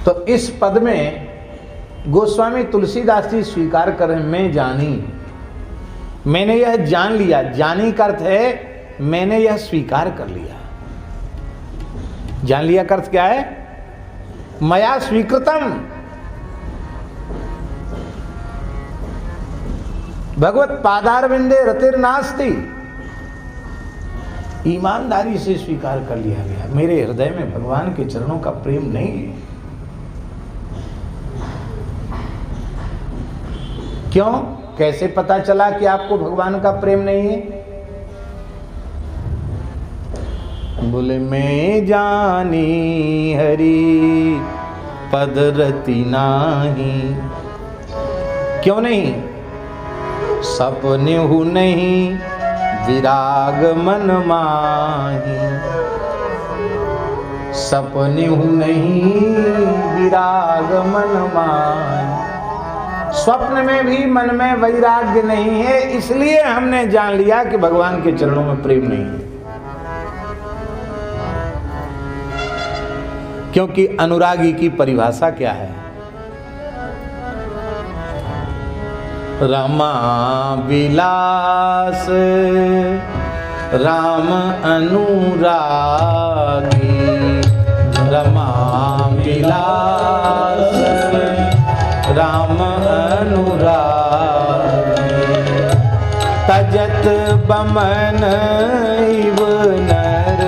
तो इस पद में गोस्वामी तुलसीदास जी स्वीकार कर रहे हैं, मैं जानी, मैंने यह जान लिया। जानी का अर्थ है मैंने यह स्वीकार कर लिया। जान लिया का अर्थ क्या है? मया स्वीकृतम। भगवत पादारविंदे रतिर्नास्ति, ईमानदारी से स्वीकार कर लिया गया, मेरे हृदय में भगवान के चरणों का प्रेम नहीं है। क्यों? कैसे पता चला कि आपको भगवान का प्रेम नहीं है? बोले मैं जानी हरि पद रति नाही। क्यों नहीं? सपने हूँ नहीं विराग मन माही। सपने हूँ नहीं विराग मन माही। स्वप्न में भी मन में वैराग्य नहीं है, इसलिए हमने जान लिया कि भगवान के चरणों में प्रेम नहीं है। क्योंकि अनुरागी की परिभाषा क्या है? रमा विलास राम अनुरागी। रमा विलास राम अनुरागी। तजत बमन इव नर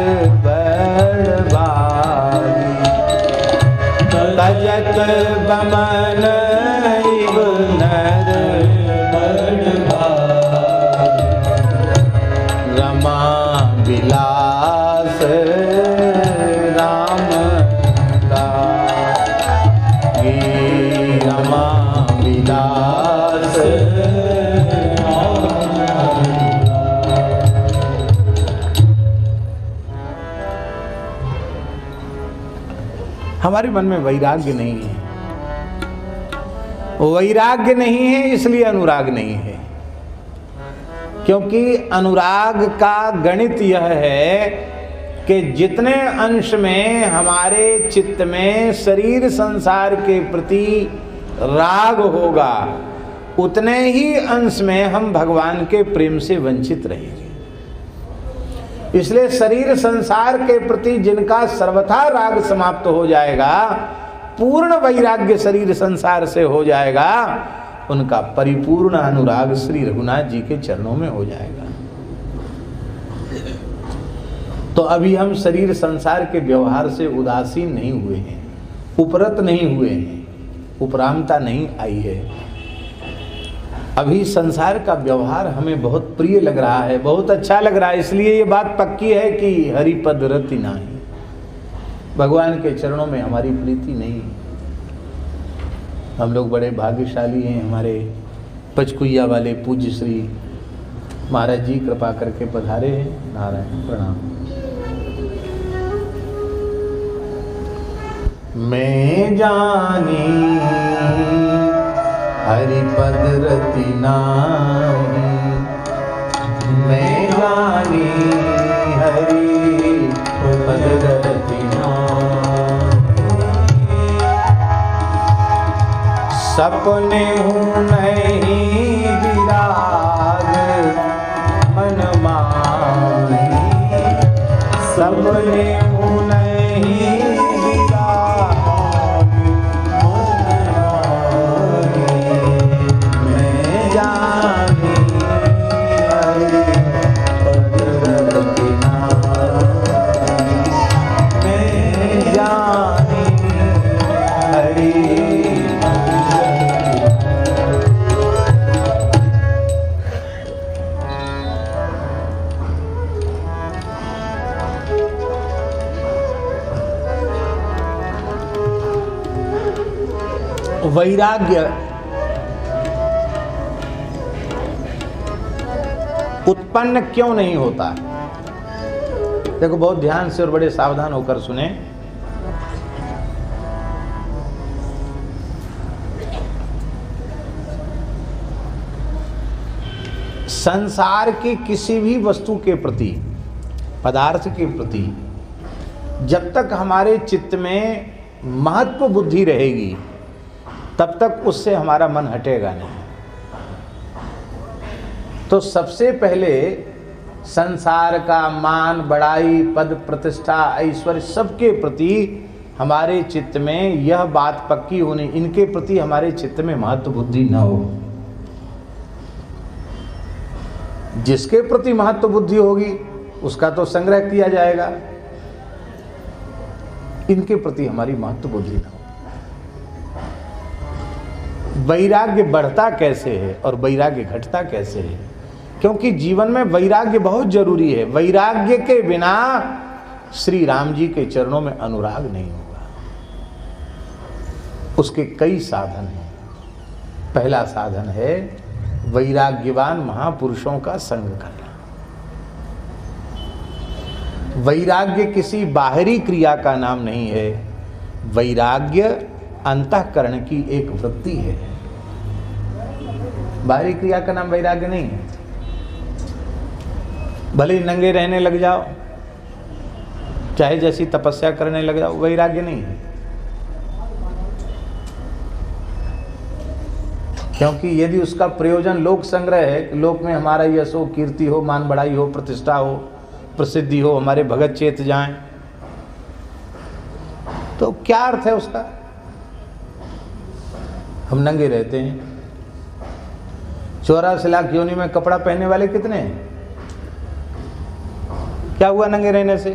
बड़भागी। तजत बमन इव नर बड़भागी। रमा विलास राम लागी। रमा विलास हमारे मन में वैराग्य नहीं है। वैराग्य नहीं है इसलिए अनुराग नहीं है। क्योंकि अनुराग का गणित यह है कि जितने अंश में हमारे चित्त में शरीर संसार के प्रति राग होगा, उतने ही अंश में हम भगवान के प्रेम से वंचित रहेंगे। इसलिए शरीर संसार के प्रति जिनका सर्वथा राग समाप्त हो जाएगा, पूर्ण वैराग्य शरीर संसार से हो जाएगा, उनका परिपूर्ण अनुराग श्री रघुनाथ जी के चरणों में हो जाएगा। तो अभी हम शरीर संसार के व्यवहार से उदासीन नहीं हुए हैं, उपरत नहीं हुए हैं, उपरामता नहीं आई है। अभी संसार का व्यवहार हमें बहुत प्रिय लग रहा है, बहुत अच्छा लग रहा है। इसलिए ये बात पक्की है कि हरिपद रति नाही, भगवान के चरणों में हमारी प्रीति नहीं। हम लोग बड़े भाग्यशाली हैं, हमारे पचकुइया वाले पूज्य श्री महाराज जी कृपा करके पधारे हैं। नारायण प्रणाम। मैं जानी हरिपद रति नाही। मैं जानी हरिपद रति नाही। सपने हूँ नहीं विराग मन माही। सपने हूँ नहीं विराग मन माही। मैं जानी हरिपद रति नाही। मैं जानी हरि वैराग्य उत्पन्न क्यों नहीं होता? देखो बहुत ध्यान से और बड़े सावधान होकर सुने। संसार की किसी भी वस्तु के प्रति, पदार्थ के प्रति जब तक हमारे चित्त में महत्व बुद्धि रहेगी तब तक उससे हमारा मन हटेगा नहीं। तो सबसे पहले संसार का मान, बड़ाई, पद, प्रतिष्ठा, ऐश्वर्य सबके प्रति हमारे चित्त में यह बात पक्की होनी, इनके प्रति हमारे चित्त में महत्व बुद्धि न हो। जिसके प्रति महत्व बुद्धि होगी उसका तो संग्रह किया जाएगा, इनके प्रति हमारी महत्व बुद्धि न हो। वैराग्य बढ़ता कैसे है और वैराग्य घटता कैसे है? क्योंकि जीवन में वैराग्य बहुत जरूरी है। वैराग्य के बिना श्री राम जी के चरणों में अनुराग नहीं होगा। उसके कई साधन हैं। पहला साधन है वैराग्यवान महापुरुषों का संग करना। वैराग्य किसी बाहरी क्रिया का नाम नहीं है। वैराग्य अंतःकरण की एक वृत्ति है। बाहरी क्रिया का नाम वैराग्य नहीं है। भले ही नंगे रहने लग जाओ, चाहे जैसी तपस्या करने लग जाओ, वैराग्य नहीं है। क्योंकि यदि उसका प्रयोजन लोक संग्रह है, लोक में हमारा यश हो, कीर्ति हो, मान बढ़ाई हो, प्रतिष्ठा हो, प्रसिद्धि हो, हमारे भगत चेत जाएं, तो क्या अर्थ है उसका? हम नंगे रहते हैं। 84 लाख योनि में कपड़ा पहनने वाले कितने हैं? क्या हुआ नंगे रहने से?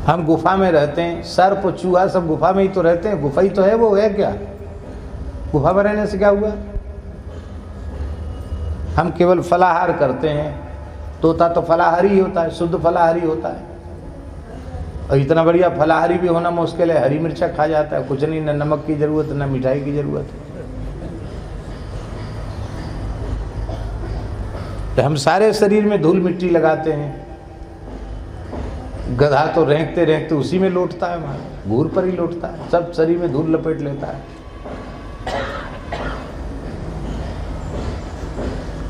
हम गुफा में रहते हैं, सर्प चूहा सब गुफा में ही तो रहते हैं। गुफा ही तो है, वो है क्या? गुफा में रहने से क्या हुआ? हम केवल फलाहार करते हैं। तोता तो फलाहारी ही होता है, शुद्ध फलाहारी होता है। और इतना बढ़िया फलाहारी भी होना मुश्किल है। हरी मिर्चा खा जाता है, कुछ नहीं, न नमक की जरूरत न मिठाई की जरूरत है। तो हम सारे शरीर में धूल मिट्टी लगाते हैं। गधा तो रेंगते रेंगते उसी में लौटता है, हमारे घूर पर ही लौटता है, सब शरीर में धूल लपेट लेता है।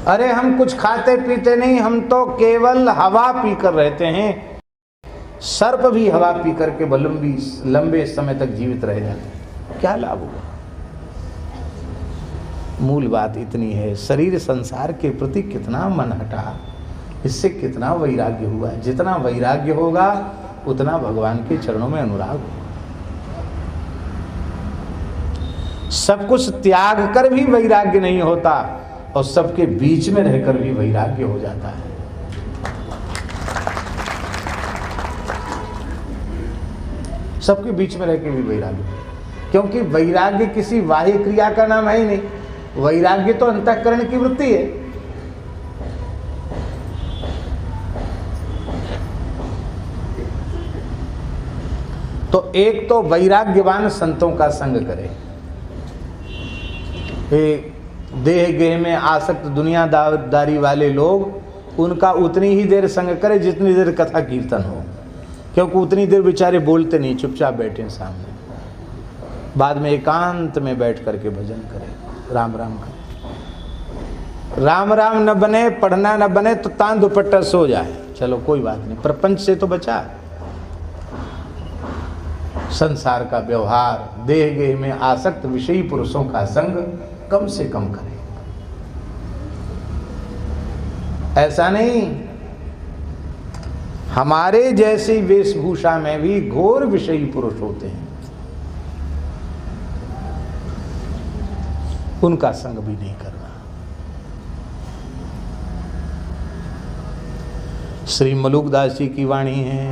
अरे हम कुछ खाते पीते नहीं, हम तो केवल हवा पीकर रहते हैं। सर्प भी हवा पी करके लंबे समय तक जीवित रह जाते हैं। क्या लाभ हुआ? मूल बात इतनी है, शरीर संसार के प्रति कितना मन हटा, इससे कितना वैराग्य हुआ। जितना वैराग्य होगा उतना भगवान के चरणों में अनुराग होगा। सब कुछ त्याग कर भी वैराग्य नहीं होता और सबके बीच में रहकर भी वैराग्य हो जाता है। सबके बीच में रहकर भी वैराग्य, क्योंकि वैराग्य किसी बाह्य क्रिया का नाम है ही नहीं। वैराग्य तो अंतःकरण की वृत्ति है। तो एक तो वैराग्यवान संतों का संग करे। देह गेह में आसक्त दुनियादारी वाले लोग, उनका उतनी ही देर संग करे जितनी देर कथा कीर्तन हो। क्योंकि उतनी देर बेचारे बोलते नहीं, चुपचाप बैठे सामने। बाद में एकांत में बैठ करके भजन करें, राम राम करें। राम राम न बने, पढ़ना न बने तो तान दुपट्टा सो जाए, चलो कोई बात नहीं, प्रपंच से तो बचा। संसार का व्यवहार, देह गेह में आसक्त विषयी पुरुषों का संग कम से कम करें। ऐसा नहीं, हमारे जैसी वेशभूषा में भी घोर विषयी पुरुष होते हैं, उनका संग भी नहीं करना। श्री मलुकदास जी की वाणी है,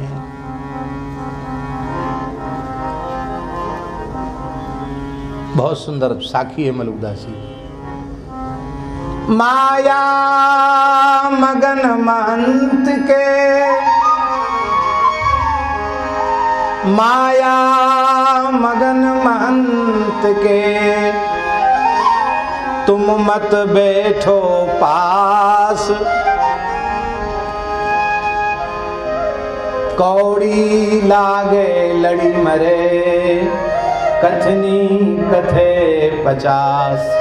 बहुत सुंदर साखी है मलुकदास जी। माया मगन महंत के, माया मगन महंत के, तुम मत बैठो पास। कौड़ी लागे लड़ी मरे, कथनी कथे 50।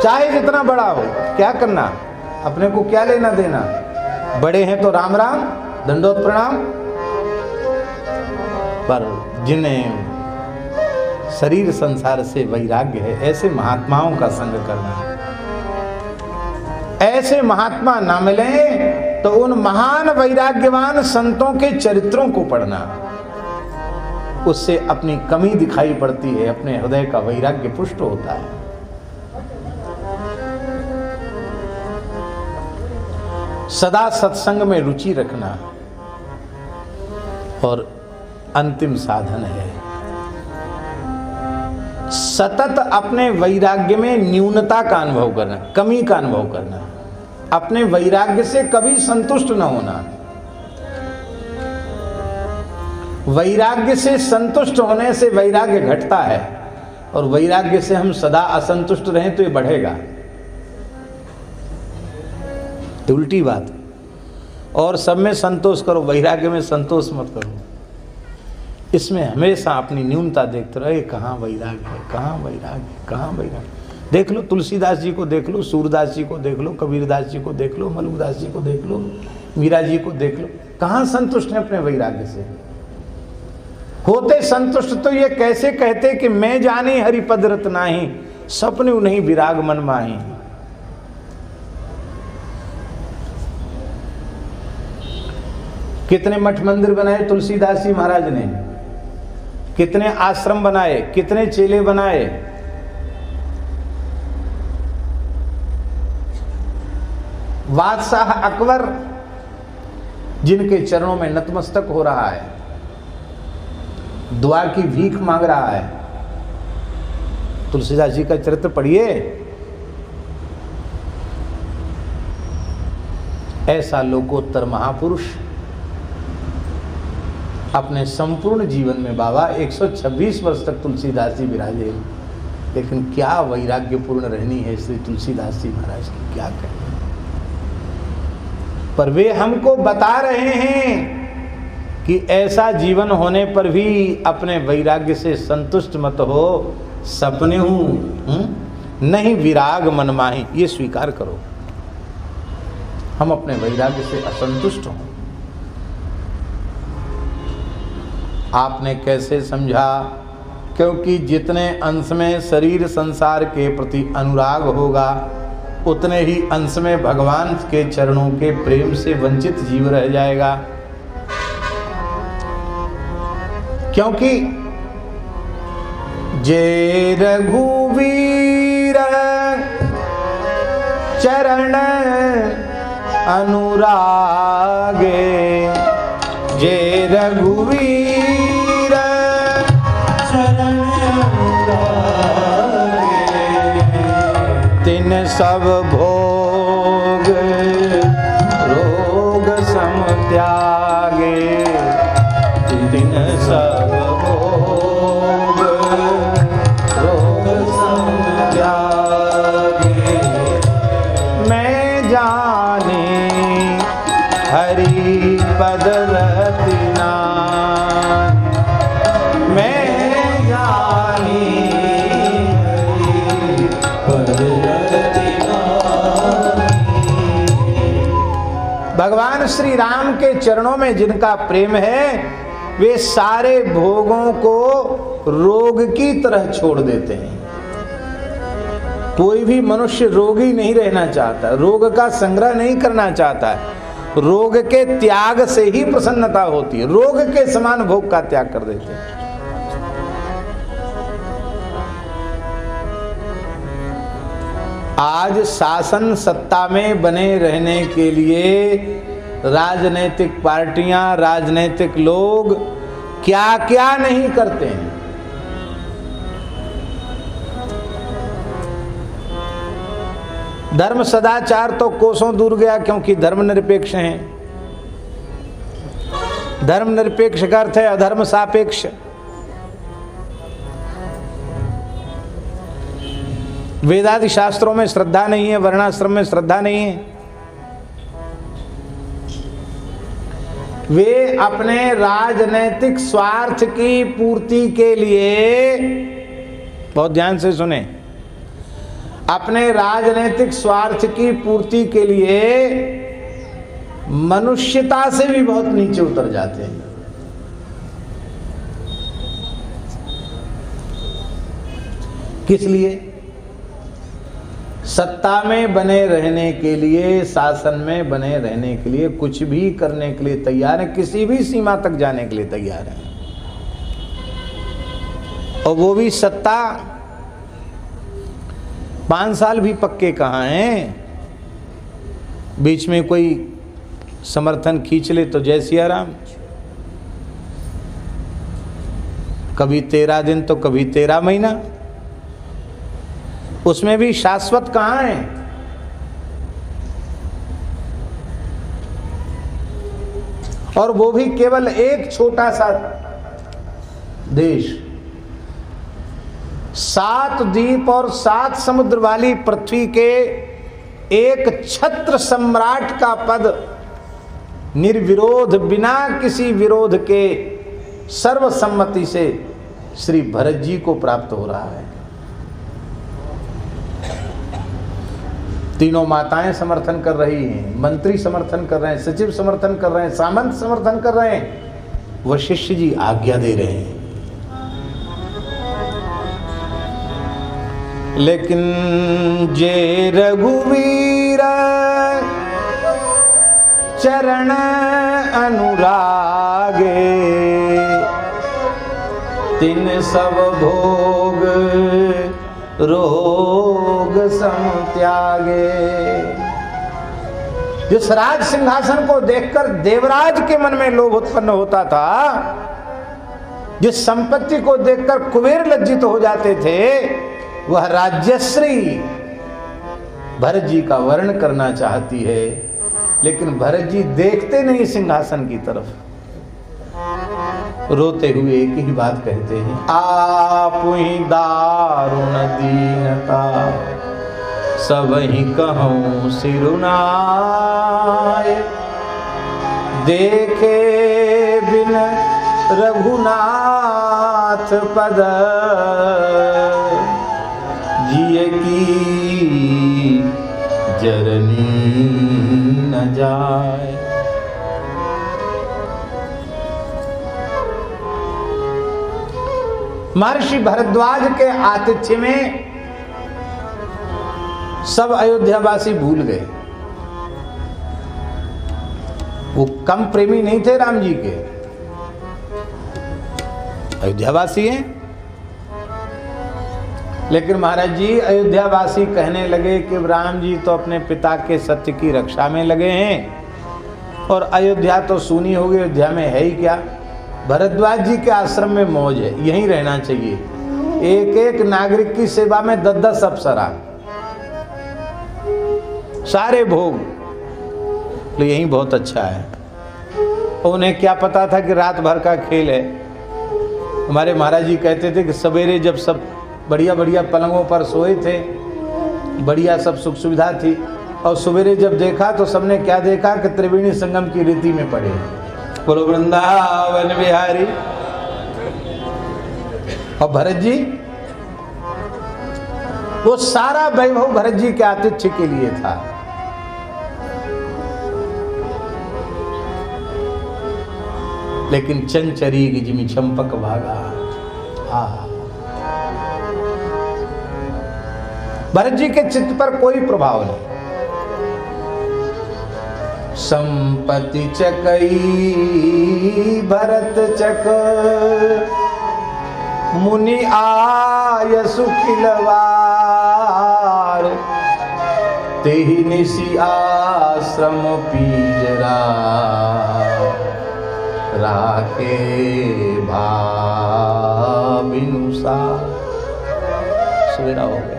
चाहे जितना बड़ा हो, क्या करना, अपने को क्या लेना देना। बड़े हैं तो राम राम, दंडोत प्रणाम। पर जिन्हें शरीर संसार से वैराग्य है, ऐसे महात्माओं का संग करना। ऐसे महात्मा ना मिले तो उन महान वैराग्यवान संतों के चरित्रों को पढ़ना, उससे अपनी कमी दिखाई पड़ती है, अपने हृदय का वैराग्य पुष्ट होता है। सदा सत्संग में रुचि रखना और अंतिम साधन है सतत अपने वैराग्य में न्यूनता का अनुभव करना, कमी का अनुभव करना, अपने वैराग्य से कभी संतुष्ट न होना। वैराग्य से संतुष्ट होने से वैराग्य घटता है, और वैराग्य से हम सदा असंतुष्ट रहें तो ये बढ़ेगा, तो उल्टी बात। और सब में संतोष करो, वैराग्य में संतोष मत करो। इसमें हमेशा अपनी न्यूनता देखते रहे, कहाँ वैराग्य है, कहाँ वैराग्य है, कहाँ वैराग्य। देख लो तुलसीदास जी को देख लो, सूरदास जी को देख लो, कबीरदास जी को देख लो, मलुकदास जी को देख लो, मीरा जी को देख लो, कहाँ संतुष्ट हैं अपने वैराग्य से। होते संतुष्ट तो ये कैसे कहते कि मैं जानी हरिपद रत नाही, सपने नहीं विराग मन माही। कितने मठ मंदिर बनाए तुलसीदास जी महाराज ने, कितने आश्रम बनाए, कितने चेले बनाए। बादशाह अकबर जिनके चरणों में नतमस्तक हो रहा है, दुआ की भीख मांग रहा है, तुलसीदास जी का चरित्र पढ़िए। ऐसा लोकोत्तर महापुरुष अपने संपूर्ण जीवन में, बाबा 126 वर्ष तक तुलसीदास जी विराजे, लेकिन क्या वैराग्यपूर्ण रहनी है श्री तुलसीदास जी महाराज की, क्या कहें। पर वे हमको बता रहे हैं कि ऐसा जीवन होने पर भी अपने वैराग्य से संतुष्ट मत हो, सपने हूं नहीं विराग मन माही, ये स्वीकार करो। हम अपने वैराग्य से असंतुष्ट हों। आपने कैसे समझा? क्योंकि जितने अंश में शरीर संसार के प्रति अनुराग होगा, उतने ही अंश में भगवान के चरणों के प्रेम से वंचित जीव रह जाएगा। क्योंकि जे रघुवीर चरण अनुरागे, जे रघुवीर चरण अनुरागे, तिन सब भोग रोग सम त्यागे, तिन सब भोग रोग सम त्यागे। मैं जाने हरि पद रतना, मैं जानी हरि पद रतना। भगवान श्री राम के चरणों में जिनका प्रेम है, वे सारे भोगों को रोग की तरह छोड़ देते हैं। कोई भी मनुष्य रोगी नहीं रहना चाहता, रोग का संग्रह नहीं करना चाहता है। रोग के त्याग से ही प्रसन्नता होती है। रोग के समान भोग का त्याग कर देते हैं। आज शासन सत्ता में बने रहने के लिए राजनीतिक पार्टियां, राजनीतिक लोग क्या क्या नहीं करते हैं। धर्म सदाचार तो कोसों दूर गया, क्योंकि धर्मनिरपेक्ष हैं। धर्मनिरपेक्ष का अर्थ है अधर्म सापेक्ष। वेदादि शास्त्रों में श्रद्धा नहीं है, वर्णाश्रम में श्रद्धा नहीं है। वे अपने राजनैतिक स्वार्थ की पूर्ति के लिए, बहुत ध्यान से सुने, अपने राजनीतिक स्वार्थ की पूर्ति के लिए मनुष्यता से भी बहुत नीचे उतर जाते हैं। किस लिए? सत्ता में बने रहने के लिए, शासन में बने रहने के लिए, कुछ भी करने के लिए तैयार है, किसी भी सीमा तक जाने के लिए तैयार है। और वो भी सत्ता 5 साल भी पक्के कहाँ हैं। बीच में कोई समर्थन खींच ले तो जय सिया राम, कभी 13 दिन तो कभी 13 महीना, उसमें भी शाश्वत कहाँ है। और वो भी केवल एक छोटा सा देश, 7 द्वीप और 7 समुद्र वाली पृथ्वी के एक छत्र सम्राट का पद निर्विरोध, बिना किसी विरोध के, सर्वसम्मति से श्री भरत जी को प्राप्त हो रहा है। तीनों माताएं समर्थन कर रही हैं, मंत्री समर्थन कर रहे हैं, सचिव समर्थन कर रहे हैं, सामंत समर्थन कर रहे हैं, वशिष्ठ जी आज्ञा दे रहे हैं। लेकिन जे रघुवीर चरण अनुरागे, तिन सब भोग रोग सम त्यागे। जिस राज सिंहासन को देखकर देवराज के मन में लोभ उत्पन्न होता था, जिस संपत्ति को देखकर कुबेर लज्जित हो जाते थे, वह राज्यश्री भरत जी का वर्ण करना चाहती है। लेकिन भरत जी देखते नहीं सिंहासन की तरफ, रोते हुए एक ही बात कहते हैं, आप ही दारुण दीनता सब ही कहूँ सिरुनाय, देखे बिन रघुनाथ पद जिए की जरनी न जाए। महर्षि भरद्वाज के आतिथ्य में सब अयोध्यावासी भूल गए। वो कम प्रेमी नहीं थे राम जी के, अयोध्यावासी हैं। लेकिन महाराज जी अयोध्यावासी कहने लगे कि राम जी तो अपने पिता के सत्य की रक्षा में लगे हैं और अयोध्या तो सूनी हो गई, अयोध्या में है ही क्या। भरद्वाज जी के आश्रम में मौज है, यहीं रहना चाहिए। एक एक नागरिक की सेवा में 10-10 अप्सरा, सारे भोग, तो यही बहुत अच्छा है। उन्हें क्या पता था कि रात भर का खेल है। हमारे महाराज जी कहते थे कि सवेरे जब सब बढ़िया बढ़िया पलंगों पर सोए थे, बढ़िया सब सुख सुविधा थी, और सवेरे जब देखा तो सबने क्या देखा कि त्रिवेणी संगम की रीति में पड़े। बोलो वृंदावन बिहारी। और भरत जी, वो सारा वैभव भरत जी के आतिथ्य के लिए था। लेकिन चंचरी की जिमी चंपक भागा। भरत जी के चित्त पर कोई प्रभाव नहीं। संपत्ति चकई भरत चक, मुनि आय सुखिलवार, तेहि निसी आश्रम पीजरा, राखे भाविनुसार। सवेरा हो गया।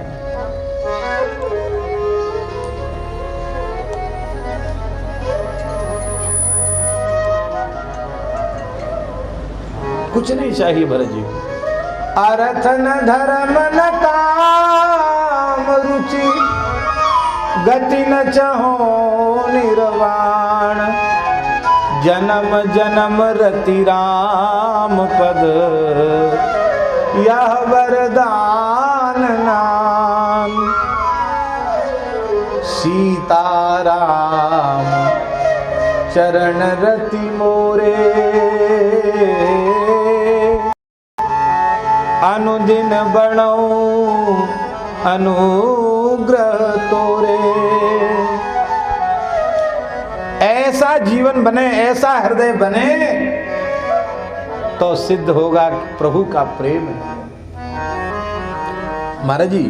कुछ नहीं चाहिए भरत जी को। अर्थ न धर्म न काम रुचि, गति न चहो निर्वाण, जन्म जन्म रति राम पद, यह वरदान नाम। सीताराम चरण रति मोरे, अनुदिन बणौ अनुग्रह तोरे। ऐसा जीवन बने, ऐसा हृदय बने तो सिद्ध होगा प्रभु का प्रेम है। महाराज जी,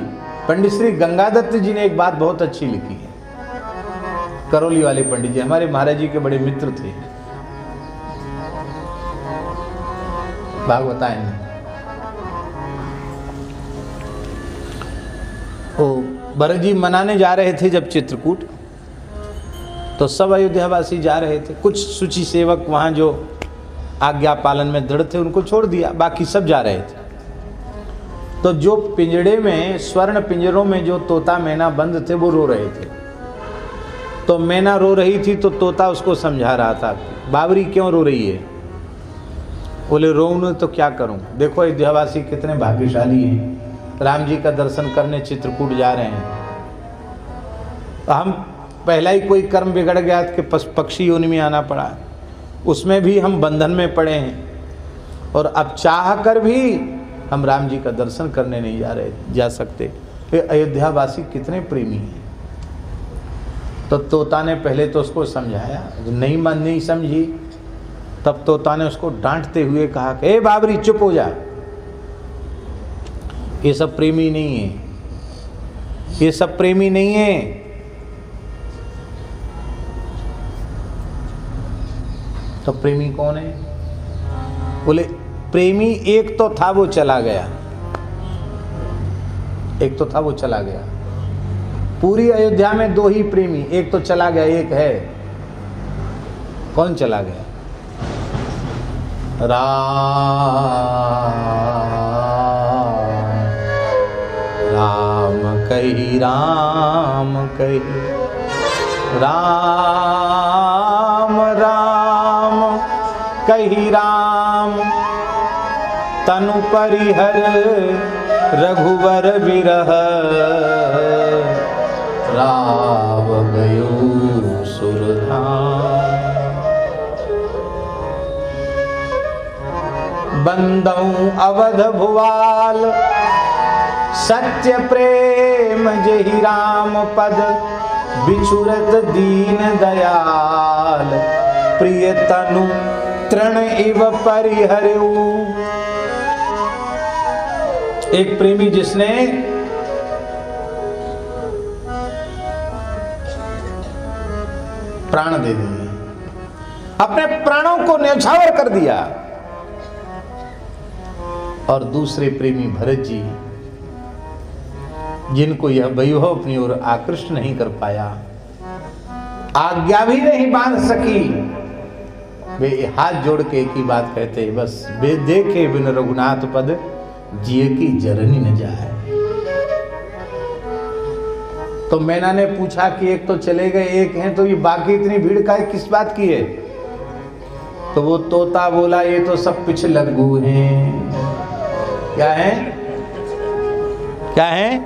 पंडित श्री गंगादत्त जी ने एक बात बहुत अच्छी लिखी है। करौली वाले पंडित जी हमारे महाराज जी के बड़े मित्र थे, भागवत आए। वो भरत जी मनाने जा रहे थे जब चित्रकूट, तो सब अयोध्यावासी जा रहे थे। कुछ सूची सेवक वहां जो आज्ञा पालन में दृढ़ थे उनको छोड़ दिया, बाकी सब जा रहे थे। तो जो पिंजड़े में, स्वर्ण पिंजरों में जो तोता मैना बंद थे वो रो रहे थे। तो मैना रो रही थी तो तोता उसको समझा रहा था, बाबरी क्यों रो रही है? बोले रोऊं तो क्या करूं, देखो अयोध्यावासी कितने भाग्यशाली हैं, राम जी का दर्शन करने चित्रकूट जा रहे हैं। हम पहला ही कोई कर्म बिगड़ गया कि पक्षी योनि में आना पड़ा, उसमें भी हम बंधन में पड़े हैं, और अब चाह कर भी हम राम जी का दर्शन करने नहीं जा सकते। फिर अयोध्यावासी कितने प्रेमी हैं। तो तोता ने पहले तो उसको समझाया, नहीं समझी, तब तोता ने उसको डांटते हुए कहा कि ए बाबरी चुप हो जा, ये सब प्रेमी नहीं है, ये सब प्रेमी नहीं है। तो प्रेमी कौन है? बोले प्रेमी एक तो था वो चला गया, एक तो था वो चला गया। पूरी अयोध्या में दो ही प्रेमी, एक तो चला गया, एक है। कौन चला गया? राम कही, राम कही, राम राम कही राम, तनु परिहर रघुवर विरह, राव गयो सुरधाम। बंदौ अवध भुवाल, सत्य प्रेम जेहि राम पद, बिछुरत दीन दयाल, प्रिय तनु तृण इव परिहरऊ। एक प्रेमी जिसने प्राण दे दिए, अपने प्राणों को न्यौछावर कर दिया। और दूसरे प्रेमी भरत जी, जिनको यह वैभव अपनी ओर आकृष्ट नहीं कर पाया, आज्ञा भी नहीं बांध सकी, वे हाथ जोड़ के एक ही बात कहते, बस वे देखे बिन रघुनाथ पद, जिए की जरनी न जाए। तो मैना ने पूछा कि एक तो चले गए, एक हैं, तो ये बाकी इतनी भीड़ का किस बात की है? तो वो तोता बोला, ये तो सब पिछलग्गू हैं। क्या है? क्या है?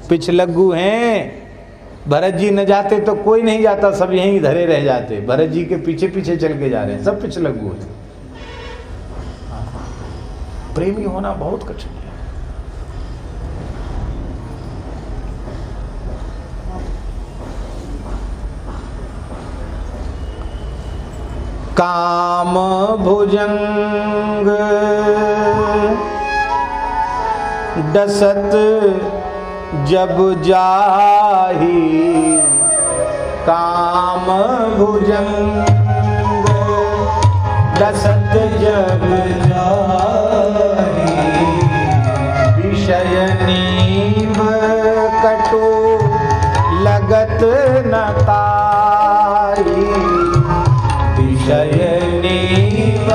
पिछलग्गू हैं। भरत जी न जाते तो कोई नहीं जाता, सब यहीं धरे रह जाते। भरत जी के पीछे पीछे चल के जा रहे हैं, सब पिछलग्गू हैं। प्रेमी होना बहुत कठिन है। काम भुजंग डसत जब जाही, काम भुजंग डसत जब जाही, विषय नीव कटु लगत न ताही, विषय नीव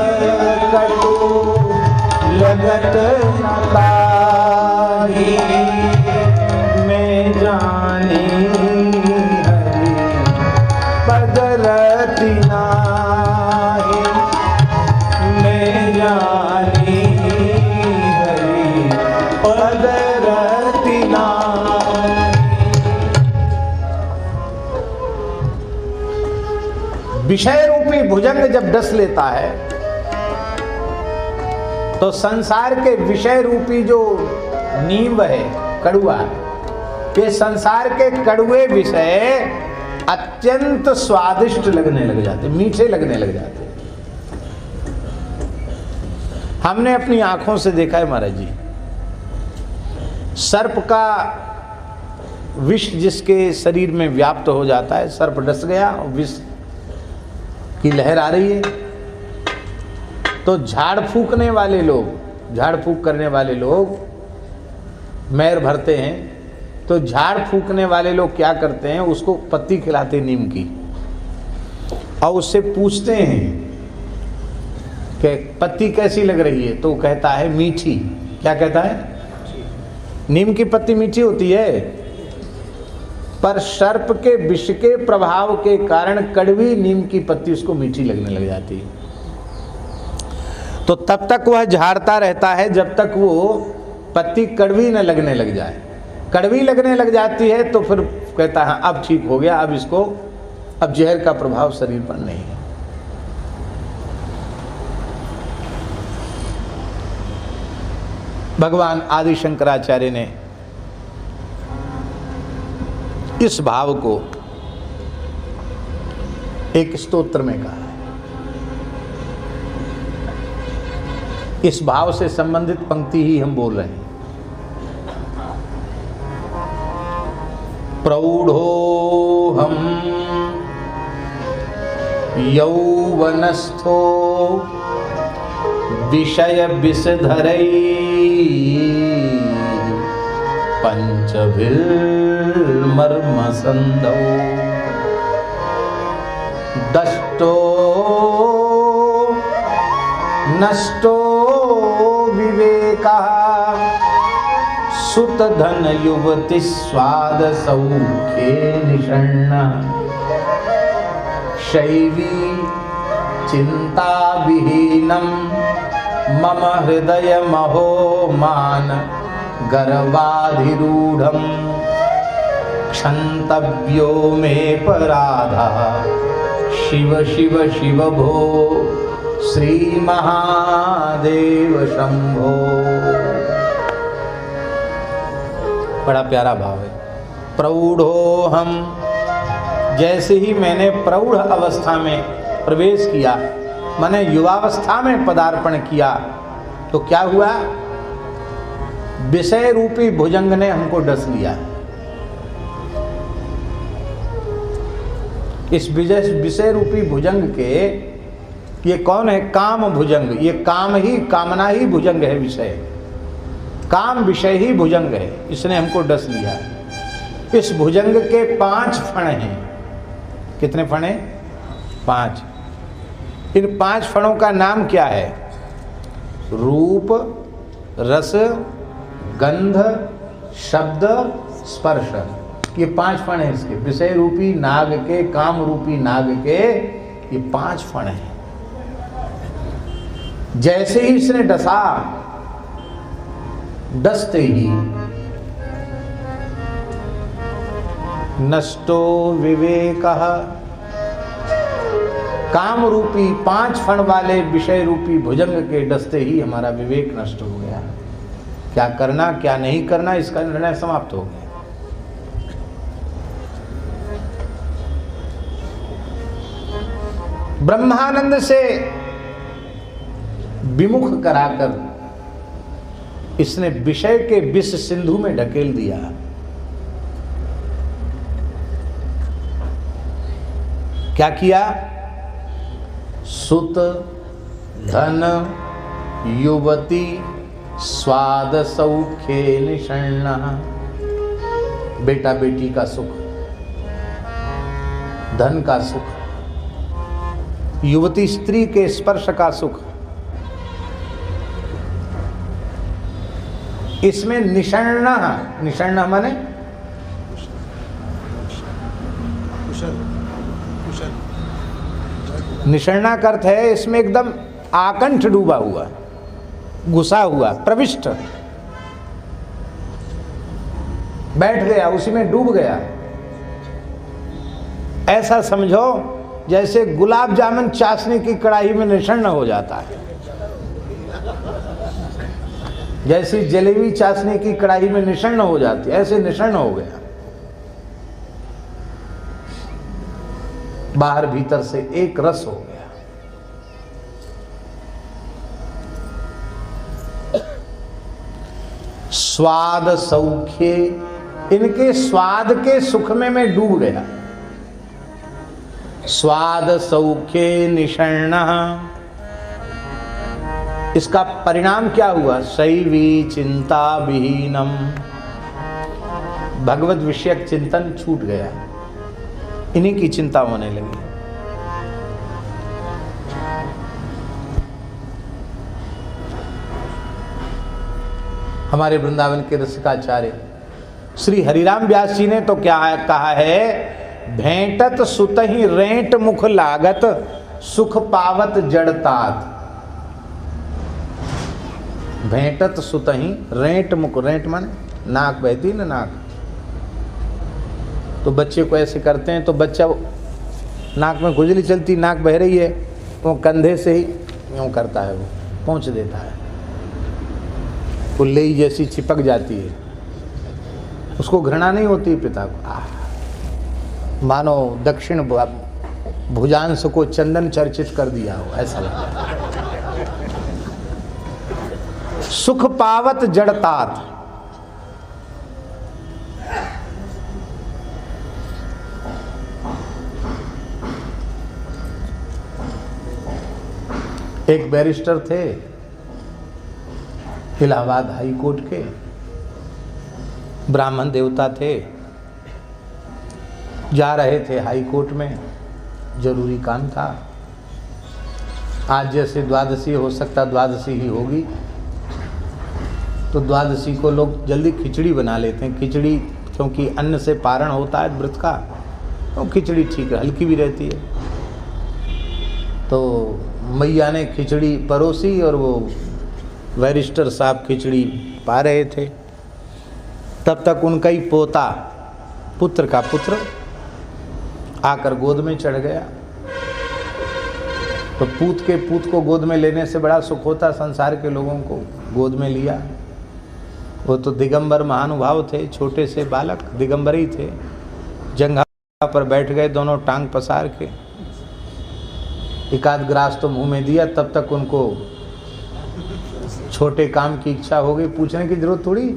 कटु लगत न ताही, मैं जानी हरि पद रति नाहि, मैं जानी हरि पद रति नाहि। विषय रूपी भुजंग जब डस लेता है तो संसार के विषय रूपी जो नींव है, कड़ुआ, ये संसार के कड़ुए विषय अत्यंत स्वादिष्ट लगने लग जाते, मीठे लगने लग जाते। हमने अपनी आंखों से देखा है महाराज जी, सर्प का विष जिसके शरीर में व्याप्त हो जाता है, सर्प डस गया और विष की लहर आ रही है, तो झाड़ फूकने वाले लोग, झाड़ फूक करने वाले लोग मैर भरते हैं, तो झाड़ फूकने वाले लोग क्या करते हैं, उसको पत्ती खिलाते नीम की और उससे पूछते हैं कि पत्ती कैसी लग रही है, तो वो कहता है मीठी। क्या कहता है? नीम की पत्ती मीठी होती है, पर सर्प के विष के प्रभाव के कारण कड़वी नीम की पत्ती उसको मीठी लगने लग जाती है। तो तब तक वह झाड़ता रहता है जब तक वो पत्ती कड़वी न लगने लग जाए। कड़वी लगने लग जाती है तो फिर कहता है अब ठीक हो गया, अब इसको, अब जहर का प्रभाव शरीर पर नहीं है। भगवान आदि शंकराचार्य ने इस भाव को एक स्तोत्र में कहा है। इस भाव से संबंधित पंक्ति ही हम बोल रहे हैं। प्रौढ़ोऽहं यौवनस्थो विषय विषधरै पंचभिर्मर्मसंधौ दष्टो नष्टो विवेकः सुत धन युवति स्वाद सौख्ये निषण्ण शैवी चिंता विहीनम मम हृदय महो मान गर्वाधिरूढ़म क्षंतव्यो मे पराधा शिव शिव शिव भो श्री महादेव शंभो। बड़ा प्यारा भाव है। प्रौढ़ोऽहं, जैसे ही मैंने प्रौढ़ अवस्था में प्रवेश किया, मैंने युवावस्था में पदार्पण किया, तो क्या हुआ? विषय रूपी भुजंग ने हमको डस लिया। इस विषय रूपी भुजंग के, ये कौन है? काम भुजंग। ये काम ही, कामना ही भुजंग है, विषय काम विषय ही भुजंग है। इसने हमको डस लिया। इस भुजंग के 5 फण हैं। कितने फण हैं? 5। इन 5 फणों का नाम क्या है? रूप, रस, गंध, शब्द, स्पर्श। ये 5 फण हैं इसके। विषय रूपी नाग के, काम रूपी नाग के ये 5 फण हैं। जैसे ही इसने डसा, डसते ही नष्टो विवेकः, काम रूपी 5 फण वाले विषय रूपी भुजंग के डसते ही हमारा विवेक नष्ट हो गया। क्या करना क्या नहीं करना, इसका निर्णय समाप्त हो गया। ब्रह्मानंद से विमुख कराकर इसने विषय के विष सिंधु में ढकेल दिया। क्या किया? सुत, धन, युवती, स्वाद सौख्ये निषण्ण। बेटा बेटी का सुख, धन का सुख, युवती स्त्री के स्पर्श का सुख, इसमें निषण्ण, निषण्ण माने निषण्णा का अर्थ है इसमें एकदम आकंठ डूबा हुआ, घुसा हुआ, प्रविष्ट, बैठ गया, उसी में डूब गया। ऐसा समझो जैसे गुलाब जामुन चाशनी की कढ़ाई में निषण्ण हो जाता है, जैसी जलेबी चाशनी की कढ़ाई में निषण्ण हो जाती है, ऐसे निषण्ण हो गया। बाहर भीतर से एक रस हो गया। स्वाद सौख्य, इनके स्वाद के सुख में मैं डूब गया। स्वाद सौख्य निषण्ण, इसका परिणाम क्या हुआ? शैवी चिंता विहीनम, भगवत विषयक चिंतन छूट गया, इन्हीं की चिंता होने लगी। हमारे वृंदावन के रसिकाचार्य श्री हरिराम व्यास जी ने तो क्या कहा है? भेंटत सुतहि रेंट मुख लागत, सुख पावत जड़तात। भेंटत सुतहि रेंट मुख, रेंट माने नाक बहती ना, नाक। तो बच्चे को ऐसे करते हैं तो बच्चा नाक में खुजली चलती, नाक बह रही है, वो कंधे से ही यूँ करता है, वो पहुँच देता है, कुल्लई जैसी चिपक जाती है। उसको घृणा नहीं होती पिता को, मानो दक्षिण भुजांश को चंदन चर्चित कर दिया हो, ऐसा लगता है। सुख पावत जड़तात, एक बैरिस्टर थे इलाहाबाद हाई कोर्ट के, ब्राह्मण देवता थे, जा रहे थे हाई कोर्ट में, जरूरी काम था। आज जैसे द्वादशी हो सकता द्वादशी ही होगी, तो द्वादशी को लोग जल्दी खिचड़ी बना लेते हैं। खिचड़ी क्योंकि अन्न से पारण होता है व्रत का, तो खिचड़ी ठीक है, हल्की भी रहती है। तो मैया ने खिचड़ी परोसी और वो बैरिस्टर साहब खिचड़ी पा रहे थे। तब तक उनका ही पोता, पुत्र का पुत्र आकर गोद में चढ़ गया। तो पूत को गोद में लेने से बड़ा सुख होता संसार के लोगों को, गोद में लिया। वो तो दिगंबर महानुभाव थे, छोटे से बालक दिगंबर ही थे। जंघा पर बैठ गए दोनों, टांग पसार के। एकाध ग्रास तो मुंह में दिया, तब तक उनको छोटे काम की इच्छा हो गई, पूछने की जरूरत थोड़ी।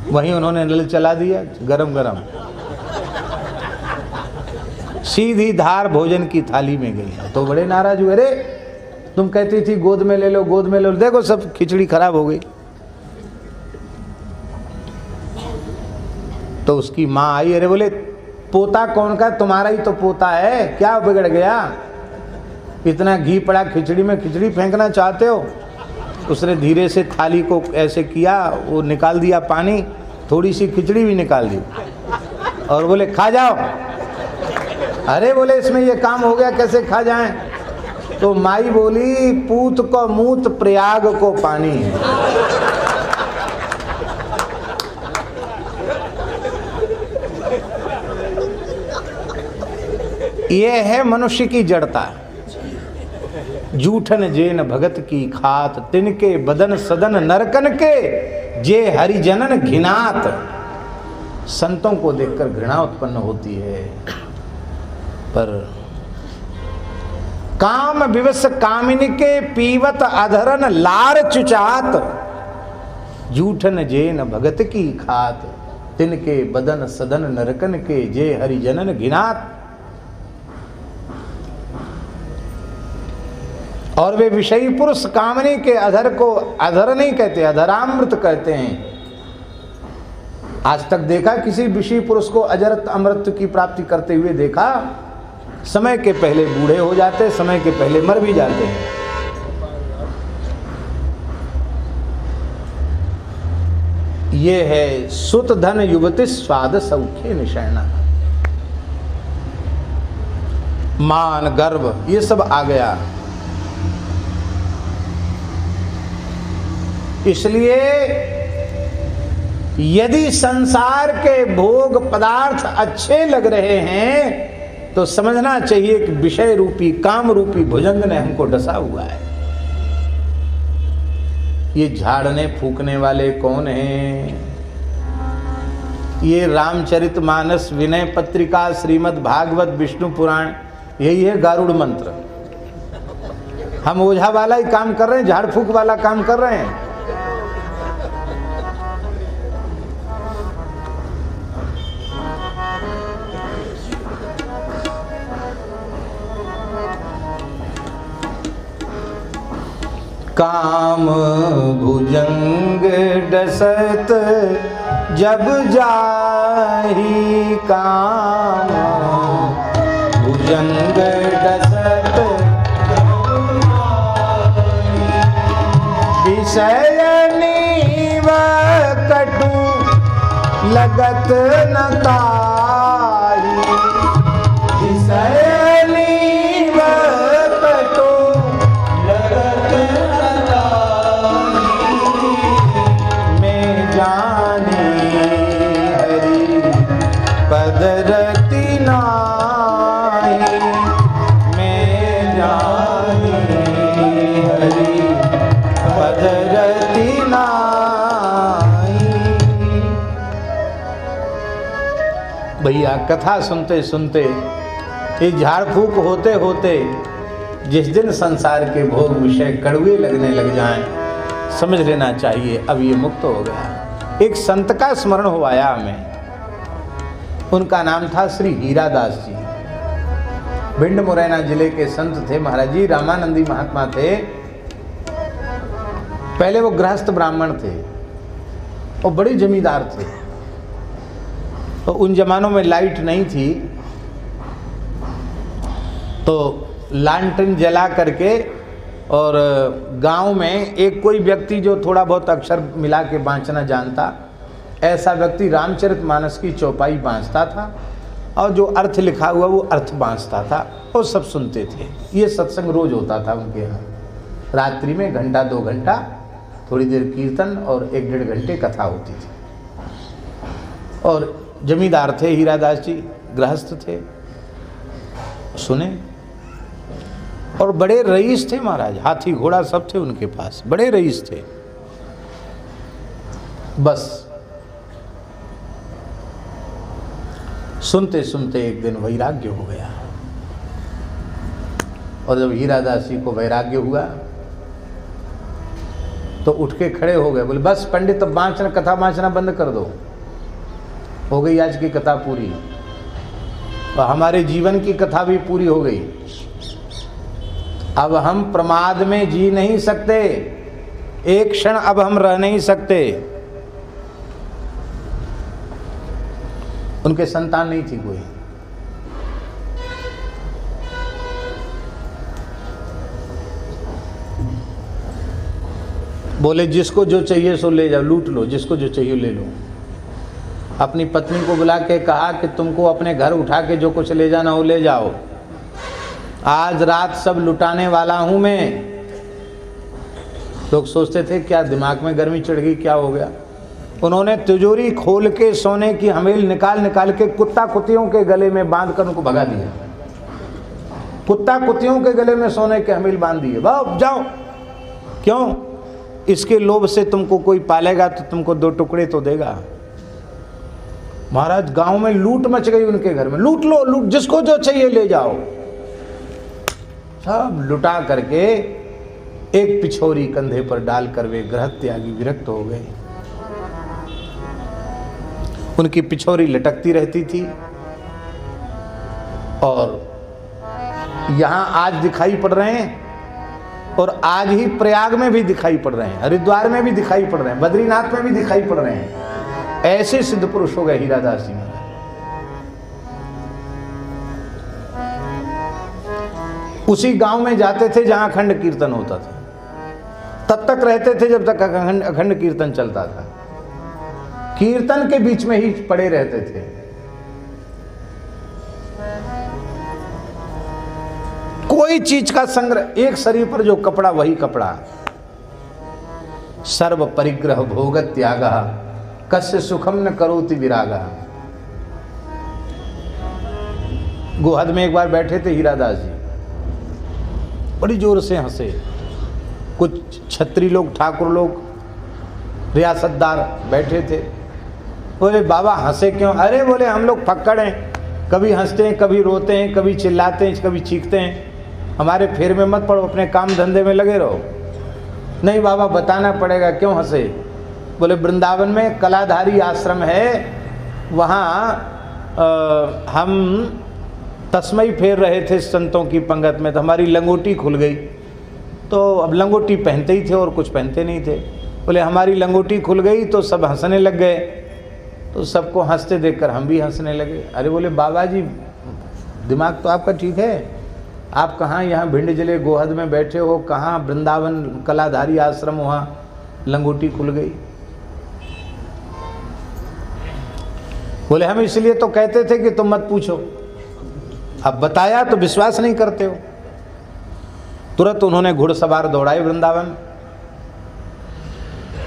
वहीं उन्होंने नल चला दिया, गरम गरम सीधी धार भोजन की थाली में गई। तो बड़े नाराज हुए, अरे तुम कहती थी गोद में ले लो, गोद में ले लो, देखो सब खिचड़ी खराब हो गई। तो उसकी माँ आई, अरे बोले पोता कौन का? तुम्हारा ही तो पोता है, क्या बिगड़ गया? इतना घी पड़ा खिचड़ी में, खिचड़ी फेंकना चाहते हो? उसने धीरे से थाली को ऐसे किया, वो निकाल दिया पानी, थोड़ी सी खिचड़ी भी निकाल दी और बोले खा जाओ। अरे बोले इसमें ये काम हो गया, कैसे खा जाएं? तो माई बोली, पूत को मूत प्रयाग को पानी है। ये है मनुष्य की जड़ता। जूठन जेन भगत की खात, तिनके बदन सदन नरकन के, जे हरिजनन घिनात। संतों को देखकर घृणा उत्पन्न होती है, पर काम विवश कामिनी के पीवत अधरन लार चुचात। जूठन जेन भगत की खात, तिनके बदन सदन नरकन के, जे हरिजनन घिनात। और वे विषयी पुरुष कामनी के अधर को अधर नहीं कहते, अधरामृत कहते हैं। आज तक देखा किसी विषयी पुरुष को अजरत अमृत की प्राप्ति करते हुए देखा? समय के पहले बूढ़े हो जाते, समय के पहले मर भी जाते हैं। ये है सुत धन युवती स्वाद सौख्य निषण्ण। मान गर्व ये सब आ गया। इसलिए यदि संसार के भोग पदार्थ अच्छे लग रहे हैं तो समझना चाहिए कि विषय रूपी काम रूपी भुजंग ने हमको डसा हुआ है। ये झाड़ने फूकने वाले कौन हैं? ये रामचरितमानस, विनय पत्रिका, श्रीमद् भागवत, विष्णु पुराण, यही है गारुड़ मंत्र। हम ओझा वाला ही काम कर रहे हैं, झाड़ फूक वाला काम कर रहे हैं। काम भुजंग डसत जब जाही, काम भुजंग डसत विषय नीव कटु लगत न ताही, विषय नीव कटु लगत न ताही, मैं जानी हरि पद रति नाहि, मैं जानी हरि पद रति नाहि। भैया कथा सुनते सुनते, ये झाड़ फूक होते होते जिस दिन संसार के भोग विषय कड़वे लगने लग जाएं, समझ लेना चाहिए अब ये मुक्त हो गया। एक संत का स्मरण हो आया हमें, उनका नाम था श्री हीरादास जी। भिंड मुरैना जिले के संत थे महाराज जी, रामानंदी महात्मा थे। पहले वो गृहस्थ ब्राह्मण थे और बड़े जमींदार थे। तो उन जमानों में लाइट नहीं थी, तो लालटेन जला करके, और गांव में एक कोई व्यक्ति जो थोड़ा बहुत अक्षर मिला के बाँचना जानता, ऐसा व्यक्ति रामचरितमानस की चौपाई बाँचता था, और जो अर्थ लिखा हुआ वो अर्थ बाँचता था, वो सब सुनते थे। ये सत्संग रोज होता था उनके यहाँ। रात्रि में घंटा 2 घंटा थोड़ी देर कीर्तन और 1-1.5 घंटे कथा होती थी। और जमींदार थे हीरादास जी, गृहस्थ थे, सुने। और बड़े रईस थे महाराज, हाथी घोड़ा सब थे उनके पास, बड़े रईस थे। बस सुनते सुनते एक दिन वैराग्य हो गया। और जब हीरादास जी को वैराग्य हुआ तो उठ के खड़े हो गए, बोले बस पंडित अब बाँचना, कथा बाँचना बंद कर दो, हो गई आज की कथा पूरी, और हमारे जीवन की कथा भी पूरी हो गई। अब हम प्रमाद में जी नहीं सकते, एक क्षण अब हम रह नहीं सकते। उनके संतान नहीं थी कोई। बोले जिसको जो चाहिए सो ले जाओ, लूट लो, जिसको जो चाहिए ले लो। अपनी पत्नी को बुला के कहा कि तुमको अपने घर उठा के जो कुछ ले जाना हो ले जाओ, आज रात सब लुटाने वाला हूं मैं। लोग सोचते थे क्या दिमाग में गर्मी चढ़ गई, क्या हो गया। उन्होंने तिजोरी खोल के सोने की हमील निकाल निकाल के कुत्ता कुत्तियों के गले में बांध कर उनको भगा दिया। कुत्ता कुत्तियों के गले में सोने के हमील बांध दिए, वाह जाओ। क्यों? इसके लोभ से तुमको कोई पालेगा तो तुमको 2 टुकड़े तो देगा। महाराज गांव में लूट मच गई उनके घर में, लूट लो, लूट, जिसको जो चाहिए ले जाओ। सब लुटा करके एक पिछोरी कंधे पर डालकर वे गृह त्यागी विरक्त हो गए। उनकी पिछोरी लटकती रहती थी और यहां आज दिखाई पड़ रहे हैं, और आज ही प्रयाग में भी दिखाई पड़ रहे हैं, हरिद्वार में भी दिखाई पड़ रहे हैं, बद्रीनाथ में भी दिखाई पड़ रहे हैं। ऐसे सिद्ध पुरुष हो गए हीरादास जी महाराज। उसी गांव में जाते थे जहां अखंड कीर्तन होता था, तब तक रहते थे जब तक अखंड कीर्तन चलता था। कीर्तन के बीच में ही पड़े रहते थे। कोई चीज का संग्रह, एक शरीर पर जो कपड़ा वही कपड़ा। सर्व परिग्रह भोग त्यागा, कस्य सुखम न करोति विरागा। गोहद में एक बार बैठे थे हीरादास जी, बड़ी जोर से हंसे। कुछ छत्री लोग, ठाकुर लोग, रियासतदार बैठे थे। बोले बाबा हंसे क्यों? अरे बोले हम लोग फक्कड़ हैं, कभी हंसते हैं, कभी रोते हैं, कभी चिल्लाते हैं, कभी चीखते हैं, हमारे फेर में मत पड़ो, अपने काम धंधे में लगे रहो। नहीं बाबा बताना पड़ेगा, क्यों हंसे? बोले वृंदावन में कलाधारी आश्रम है, वहाँ हम तस्मई फेर रहे थे संतों की पंगत में, तो हमारी लंगोटी खुल गई। तो अब लंगोटी पहनते ही थे और कुछ पहनते नहीं थे। बोले हमारी लंगोटी खुल गई तो सब हंसने लग गए, तो सबको हंसते देखकर हम भी हंसने लगे। अरे बोले बाबा जी दिमाग तो आपका ठीक है, आप कहाँ यहाँ भिंड जिले गोहद में बैठे हो, कहाँ वृंदावन कलाधारी आश्रम, वहाँ लंगोटी खुल गई। बोले हम इसलिए तो कहते थे कि तुम मत पूछो, अब बताया तो विश्वास नहीं करते हो। तुरंत उन्होंने घुड़सवार दौड़ाए वृंदावन।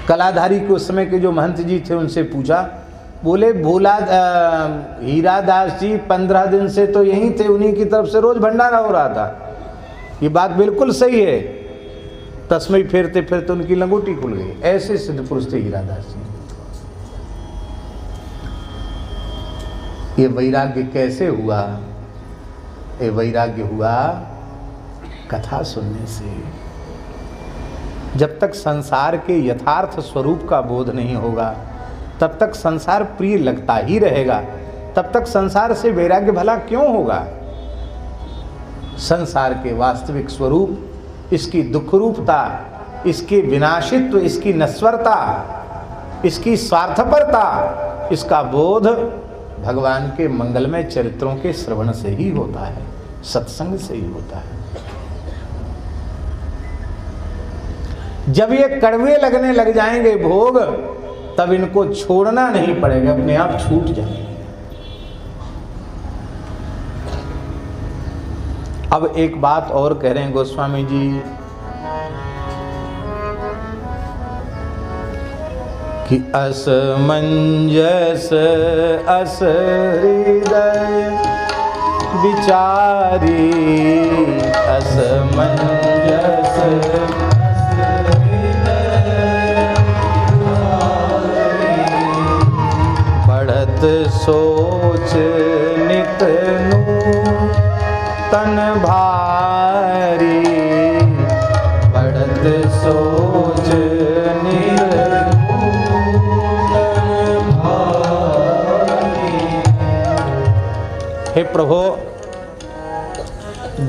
कलाधारी के उस समय के जो महंत जी थे उनसे पूछा, बोले भोला हीरादास जी 15 दिन से तो यहीं थे, उन्हीं की तरफ से रोज भंडारा हो रहा था। ये बात बिल्कुल सही है। तस्मई फेरते फिरते उनकी लंगोटी खुल गई। ऐसे सिद्ध पुरुष थे हीरादास जी। ये वैराग्य कैसे हुआ? ये वैराग्य हुआ कथा सुनने से। जब तक संसार के यथार्थ स्वरूप का बोध नहीं होगा तब तक संसार प्रिय लगता ही रहेगा, तब तक संसार से वैराग्य भला क्यों होगा? संसार के वास्तविक स्वरूप, इसकी दुख रूपता, इसके विनाशित्व, इसकी नश्वरता, इसकी स्वार्थपरता, इसका बोध भगवान के मंगलमय चरित्रों के श्रवण से ही होता है, सत्संग से ही होता है। जब ये कड़वे लगने लग जाएंगे भोग, तब इनको छोड़ना नहीं पड़ेगा, अपने आप छूट जाएंगे। अब एक बात और कह रहे हैं गोस्वामी जी कि असमंजस अस हृदय विचारी, असमंजस बढ़त सोच नित तन भारी, बढ़त सोच नित हे प्रभु,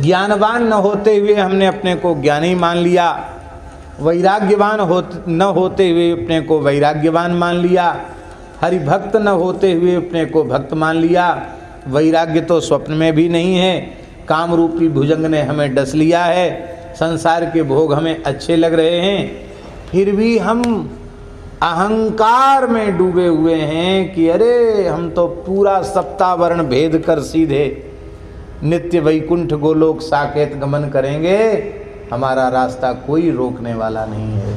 ज्ञानवान न होते हुए हमने अपने को ज्ञानी मान लिया, वैराग्यवान न होते हुए अपने को वैराग्यवान मान लिया, हरि भक्त न होते हुए अपने को भक्त मान लिया। वैराग्य तो स्वप्न में भी नहीं है। काम रूपी भुजंग ने हमें डस लिया है, संसार के भोग हमें अच्छे लग रहे हैं, फिर भी हम अहंकार में डूबे हुए हैं कि अरे हम तो पूरा सप्तावर्ण भेद कर सीधे नित्य वैकुंठ गोलोक साकेत गमन करेंगे, हमारा रास्ता कोई रोकने वाला नहीं है।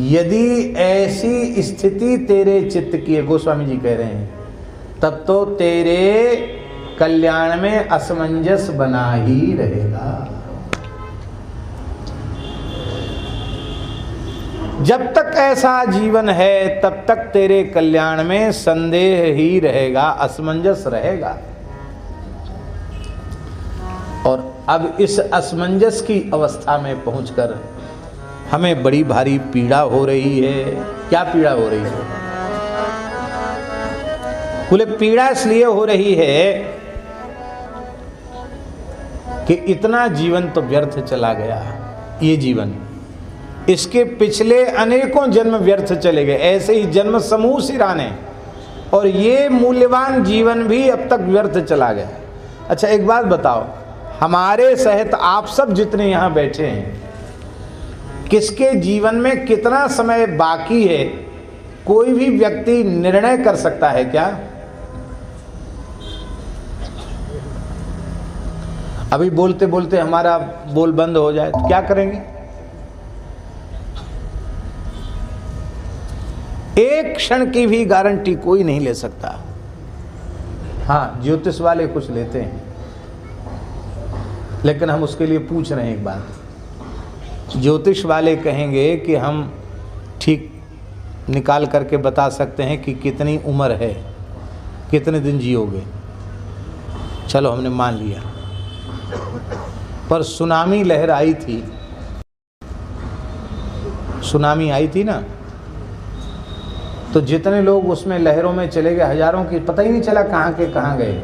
यदि ऐसी स्थिति तेरे चित्त की है, गोस्वामी जी कह रहे हैं, तब तो तेरे कल्याण में असमंजस बना ही रहेगा। जब तक ऐसा जीवन है तब तक तेरे कल्याण में संदेह ही रहेगा, असमंजस रहेगा। और अब इस असमंजस की अवस्था में पहुंचकर हमें बड़ी भारी पीड़ा हो रही है। क्या पीड़ा हो रही है? बोले पीड़ा इसलिए हो रही है कि इतना जीवन तो व्यर्थ चला गया। ये जीवन, इसके पिछले अनेकों जन्म व्यर्थ चले गए, ऐसे ही जन्म समूह सिराने, और ये मूल्यवान जीवन भी अब तक व्यर्थ चला गया। अच्छा एक बात बताओ, हमारे सहित आप सब जितने यहाँ बैठे हैं, किसके जीवन में कितना समय बाकी है कोई भी व्यक्ति निर्णय कर सकता है क्या? अभी बोलते बोलते हमारा बोल बंद हो जाए तो क्या करेंगे? एक क्षण की भी गारंटी कोई नहीं ले सकता। हाँ, ज्योतिष वाले कुछ लेते हैं, लेकिन हम उसके लिए पूछ रहे हैं एक बात। ज्योतिष वाले कहेंगे कि हम ठीक निकाल करके बता सकते हैं कि कितनी उम्र है, कितने दिन जियोगे, चलो हमने मान लिया। पर सुनामी लहर आई थी, सुनामी आई थी ना, तो जितने लोग उसमें लहरों में चले गए, हजारों की, पता ही नहीं चला कहाँ के कहाँ गए।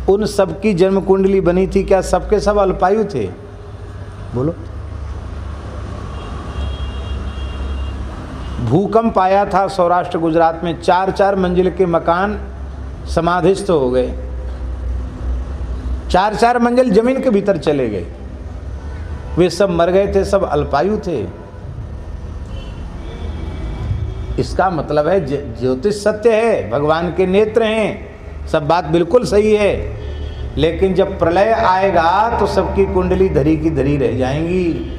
उन सबकी जन्म कुंडली बनी थी, क्या सबके सब अल्पायु थे? बोलो। भूकंप आया था सौराष्ट्र गुजरात में, 4-4 मंजिल के मकान समाधिस्थ हो गए, 4-4 मंजिल जमीन के भीतर चले गए। वे सब मर गए थे, सब अल्पायु थे। इसका मतलब है ज्योतिष सत्य है, भगवान के नेत्र हैं, सब बात बिल्कुल सही है। लेकिन जब प्रलय आएगा तो सबकी कुंडली धरी की धरी रह जाएंगी।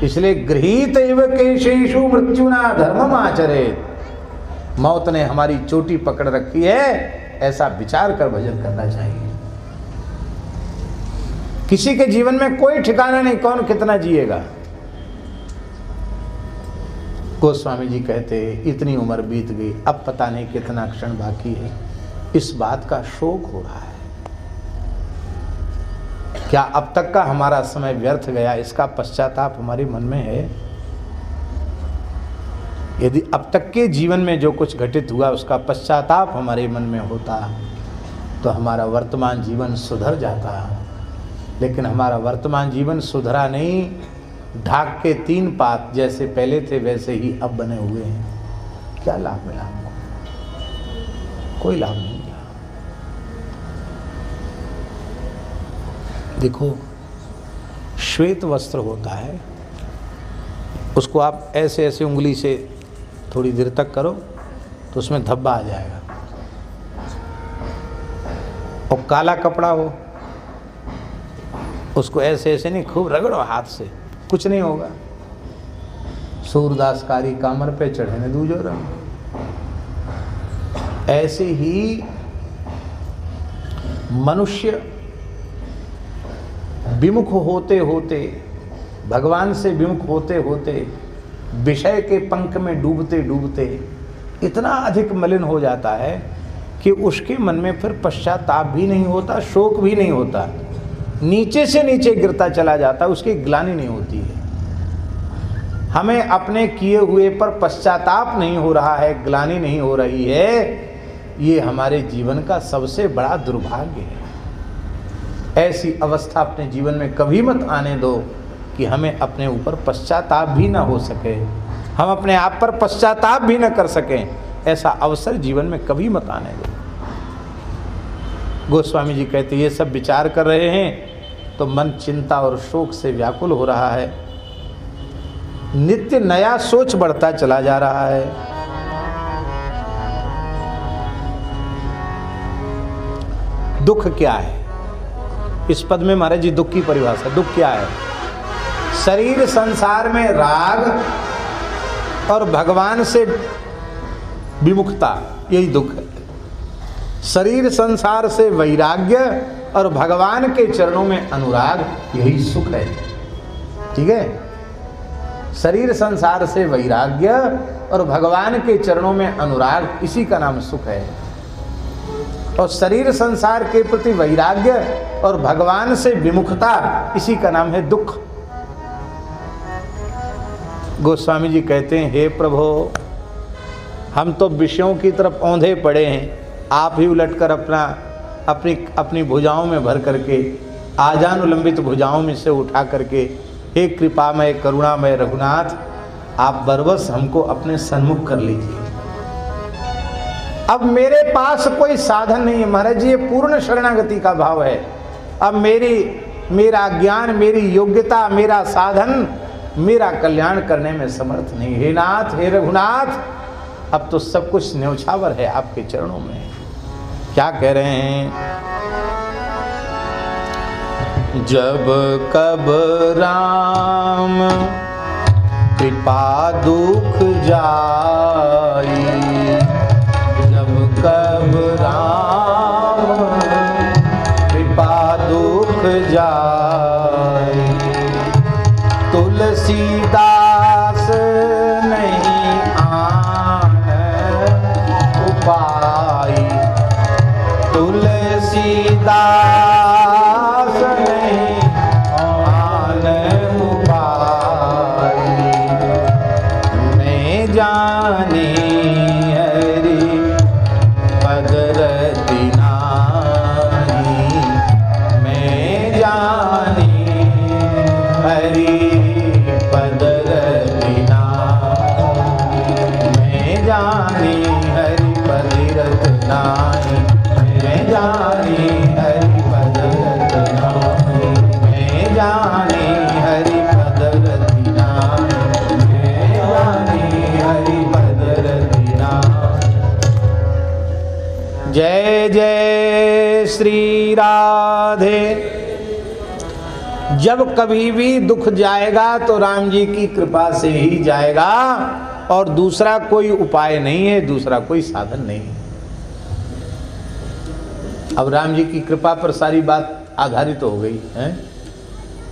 इसलिए गृहीत एव केशेषु मृत्युना धर्मम आचरेत। मौत ने हमारी चोटी पकड़ रखी है, ऐसा विचार कर भजन करना चाहिए। किसी के जीवन में कोई ठिकाना नहीं, कौन कितना जिएगा। गोस्वामी जी कहते इतनी उम्र बीत गई, अब पता नहीं कितना क्षण बाकी है। इस बात का शोक हो रहा है। क्या अब तक का हमारा समय व्यर्थ गया, इसका पश्चाताप हमारे मन में है? यदि अब तक के जीवन में जो कुछ घटित हुआ उसका पश्चाताप हमारे मन में होता तो हमारा वर्तमान जीवन सुधर जाता। लेकिन हमारा वर्तमान जीवन सुधरा नहीं, ढाक के 3 पात जैसे पहले थे वैसे ही अब बने हुए हैं। क्या लाभ मिला हमको? कोई लाभ नहीं मिला। देखो, श्वेत वस्त्र होता है, उसको आप ऐसे ऐसे उंगली से थोड़ी देर तक करो तो उसमें धब्बा आ जाएगा। और काला कपड़ा हो, उसको ऐसे ऐसे नहीं, खूब रगड़ो हाथ से, कुछ नहीं होगा। सूरदासकारी कामर पे चढ़े ने दूजो रंग। ऐसे ही मनुष्य विमुख होते होते, भगवान से विमुख होते होते, विषय के पंख में डूबते डूबते इतना अधिक मलिन हो जाता है कि उसके मन में फिर पश्चाताप भी नहीं होता, शोक भी नहीं होता, नीचे से नीचे गिरता चला जाता, उसकी ग्लानि नहीं होती है। हमें अपने किए हुए पर पश्चाताप नहीं हो रहा है, ग्लानि नहीं हो रही है, ये हमारे जीवन का सबसे बड़ा दुर्भाग्य है। ऐसी अवस्था अपने जीवन में कभी मत आने दो कि हमें अपने ऊपर पश्चाताप भी ना हो सके, हम अपने आप पर पश्चाताप भी ना कर सकें। ऐसा अवसर जीवन में कभी मत आने दो। गोस्वामी जी कहते ये सब विचार कर रहे हैं तो मन चिंता और शोक से व्याकुल हो रहा है। नित्य नया सोच बढ़ता चला जा रहा है। दुख क्या है? इस पद में महाराज जी दुख की परिभाषा, दुख क्या है? शरीर संसार में राग और भगवान से विमुखता, यही दुख है। शरीर संसार से वैराग्य और भगवान के चरणों में अनुराग, यही सुख है। ठीक है? शरीर संसार से वैराग्य और भगवान के चरणों में अनुराग, इसी का नाम सुख है। और शरीर संसार के प्रति वैराग्य और भगवान से विमुखता, इसी का नाम है दुख। गोस्वामी जी कहते हैं हे प्रभु, हम तो विषयों की तरफ औंधे पड़े हैं, आप ही उलटकर अपनी भुजाओं में भर करके, आजानुलंबित भुजाओं में से उठा करके, हे कृपामय करुणामय रघुनाथ, आप बरबस हमको अपने सन्मुख कर लीजिए। अब मेरे पास कोई साधन नहीं है महाराज जी, ये पूर्ण शरणागति का भाव है। अब मेरा ज्ञान, मेरी योग्यता, मेरा साधन मेरा कल्याण करने में समर्थ नहीं। हे नाथ, हे रघुनाथ, अब तो सब कुछ न्यौछावर है आपके चरणों में। क्या कह रहे हैं? जब कब राम कृपा दुख जाई, जब कब राम दास नहीं आन उपाय, मैं जाने हरि पद रति नाहि, मैं जाने हरि पद रति नाहि, मैं जाने हरि पद रति नाहि, मैं जाने हरि पद रति नाहि, मैं जाने हरि पद रति नाहि, मैं जाने हरि पद रति नाहि। जय जय श्री राधे। जब कभी भी दुख जाएगा तो राम जी की कृपा से ही जाएगा, और दूसरा कोई उपाय नहीं है, दूसरा कोई साधन नहीं है। अब राम जी की कृपा पर सारी बात आधारित हो गई है।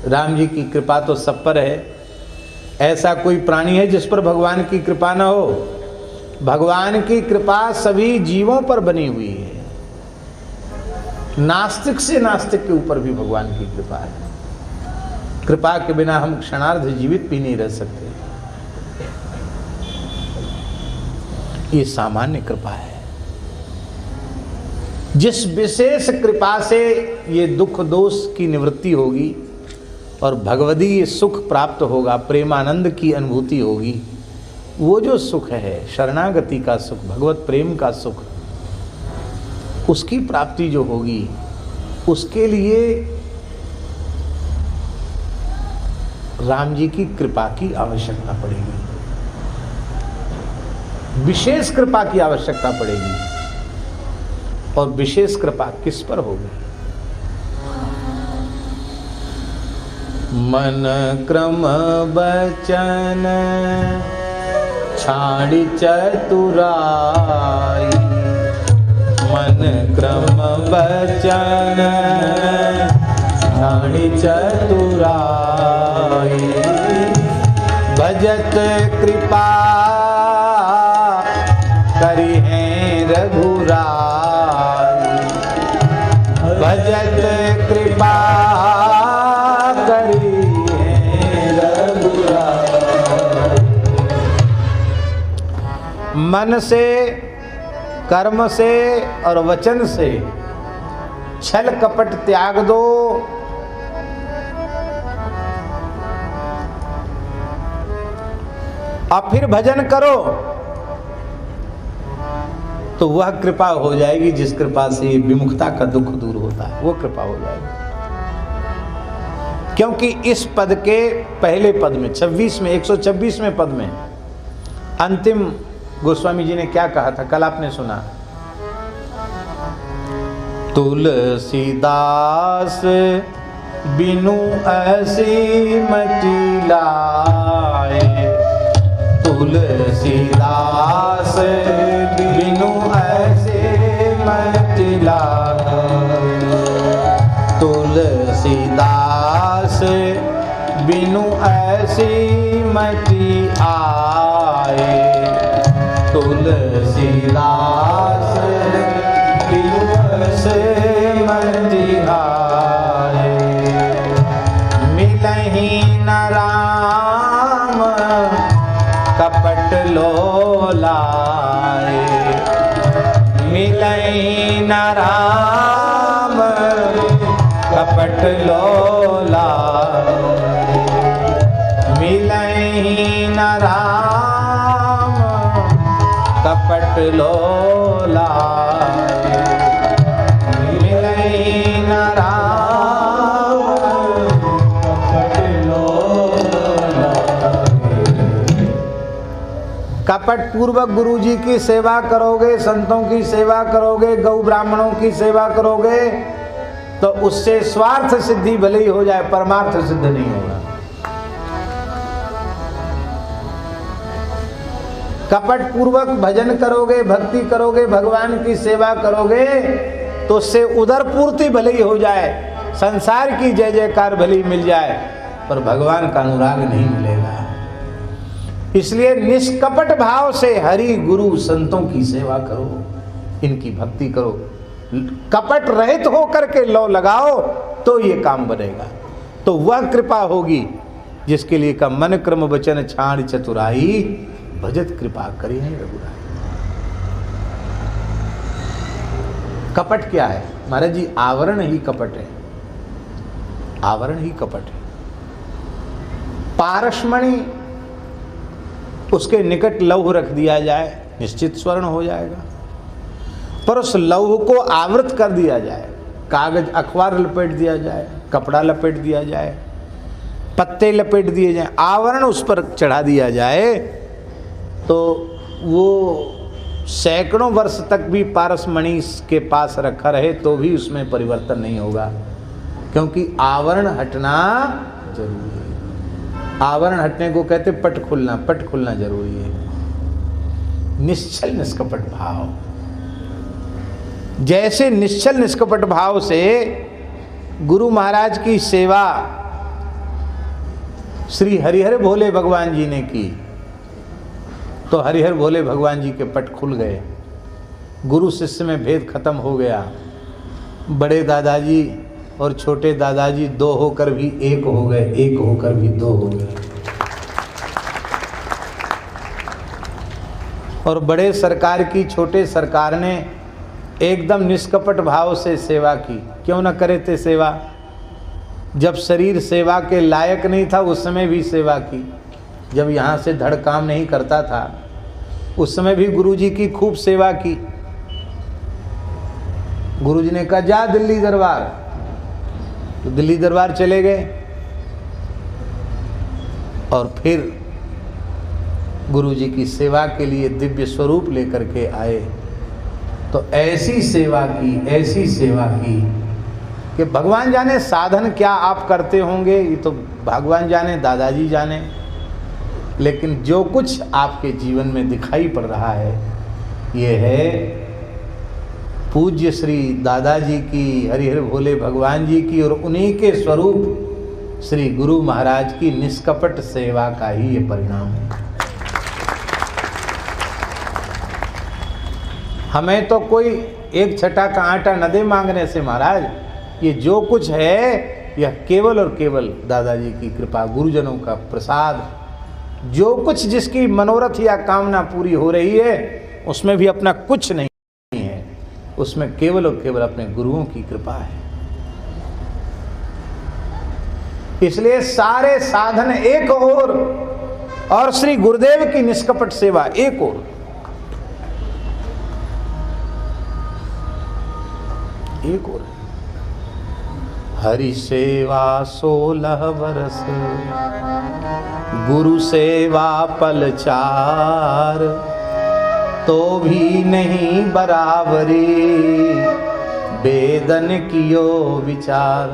राम जी की कृपा तो सब पर है। ऐसा कोई प्राणी है जिस पर भगवान की कृपा न हो? भगवान की कृपा सभी जीवों पर बनी हुई है। नास्तिक से नास्तिक के ऊपर भी भगवान की कृपा है। कृपा के बिना हम क्षणार्ध जीवित भी नहीं रह सकते। ये सामान्य कृपा है। जिस विशेष कृपा से ये दुख दोष की निवृत्ति होगी और भगवदीय सुख प्राप्त होगा, प्रेमानंद की अनुभूति होगी, वो जो सुख है शरणागति का सुख, भगवत प्रेम का सुख, उसकी प्राप्ति जो होगी, उसके लिए राम जी की कृपा की आवश्यकता पड़ेगी, विशेष कृपा की आवश्यकता पड़ेगी। और विशेष कृपा किस पर होगी? मन क्रम बचन छाड़ी चतुराई, मन क्रम बचन छाड़ी चतुराई, भजत कृपा करी है रघुराई, भजत कृपा करी है रघुराई। मन से, कर्म से और वचन से छल कपट त्याग दो, और फिर भजन करो तो वह कृपा हो जाएगी जिस कृपा से विमुखता का दुख दूर होता है, वो कृपा हो जाएगी। क्योंकि इस पद के पहले पद में 26 में 126वें पद में अंतिम गोस्वामी जी ने क्या कहा था, कल आपने सुना। तुलसीदास बिनु ऐसी मटी लाए, तुलसीदास बिनु ऐसे मटी लाए, तुलसीदास बिनु ऐसी मटी आए, तुलसीदास बिनु ऐसे मटी आए, मिलहि न राम कपट लोलाए, मिलहि न राम कपट लोलाए, मिलहि न राम कपट लोलाए, मिलहि न राम कपट लोलाए। कपट पूर्वक गुरु जी की सेवा करोगे, संतों की सेवा करोगे, गौ ब्राह्मणों की सेवा करोगे तो उससे स्वार्थ सिद्धि भले ही हो जाए, परमार्थ सिद्ध नहीं होगा। कपट पूर्वक भजन करोगे, भक्ति करोगे, भगवान की सेवा करोगे तो उससे उदर पूर्ति भले ही हो जाए, संसार की जय जयकार भले ही मिल जाए, पर भगवान का अनुराग नहीं मिलेगा। इसलिए निष्कपट भाव से हरि गुरु संतों की सेवा करो, इनकी भक्ति करो। कपट रहित होकर के लौ लगाओ तो ये काम बनेगा। तो वह कृपा होगी जिसके लिए का मन क्रम वचन छाण चतुराई, भजत कृपा करी नहीं रघुराई। कपट क्या है महाराज जी? आवरण ही कपट है, आवरण ही कपट है। पारसमणि उसके निकट लौह रख दिया जाए, निश्चित स्वर्ण हो जाएगा, पर उस लौह को आवृत कर दिया जाए, कागज अखबार लपेट दिया जाए, कपड़ा लपेट दिया जाए, पत्ते लपेट दिए जाए, आवरण उस पर चढ़ा दिया जाए, तो वो सैकड़ों वर्ष तक भी पारसमणि के पास रखा रहे तो भी उसमें परिवर्तन नहीं होगा, क्योंकि आवरण हटना जरूरी है। आवरण हटने को कहते पट खुलना, पट खुलना जरूरी है। निश्चल निष्कपट भाव, जैसे निश्चल निष्कपट भाव से गुरु महाराज की सेवा श्री हरिहर भोले भगवान जी ने की, तो हरिहर भोले भगवान जी के पट खुल गए, गुरु शिष्य में भेद खत्म हो गया। बड़े दादाजी और छोटे दादाजी दो होकर भी एक हो गए, एक होकर भी दो हो गए। और बड़े सरकार की छोटे सरकार ने एकदम निष्कपट भाव से सेवा की। क्यों न करे थे सेवा? जब शरीर सेवा के लायक नहीं था उस समय भी सेवा की। जब यहाँ से धड़ काम नहीं करता था उस समय भी गुरुजी की खूब सेवा की। गुरुजी ने कहा जा दिल्ली दरबार, तो दिल्ली दरबार चले गए और फिर गुरुजी की सेवा के लिए दिव्य स्वरूप लेकर के आए। तो ऐसी सेवा की, ऐसी सेवा की कि भगवान जाने साधन क्या आप करते होंगे, ये तो भगवान जाने, दादाजी जाने, लेकिन जो कुछ आपके जीवन में दिखाई पड़ रहा है ये है पूज्य श्री दादाजी की, हरिहर भोले भगवान जी की और उन्हीं के स्वरूप श्री गुरु महाराज की निष्कपट सेवा का ही ये परिणाम है। हमें तो कोई एक छटा का आटा न दे मांगने से महाराज, ये जो कुछ है यह केवल और केवल दादाजी की कृपा, गुरुजनों का प्रसाद। जो कुछ जिसकी मनोरथ या कामना पूरी हो रही है उसमें भी अपना कुछ नहीं है, उसमें केवल और केवल अपने गुरुओं की कृपा है। इसलिए सारे साधन एक और श्री गुरुदेव की निष्कपट सेवा एक और। हरि सेवा 16 वर्ष, गुरु सेवा पल 4, तो भी नहीं बराबरी, वेदन कियो विचार।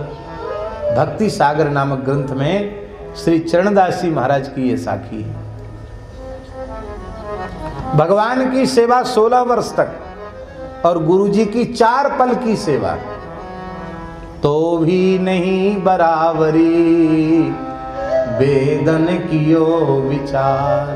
भक्ति सागर नामक ग्रंथ में श्री चरणदास जी महाराज की ये साखी है। भगवान की सेवा 16 वर्ष तक और गुरुजी की 4 पल की सेवा, तो भी नहीं बराबरी, वेदन कियो विचार।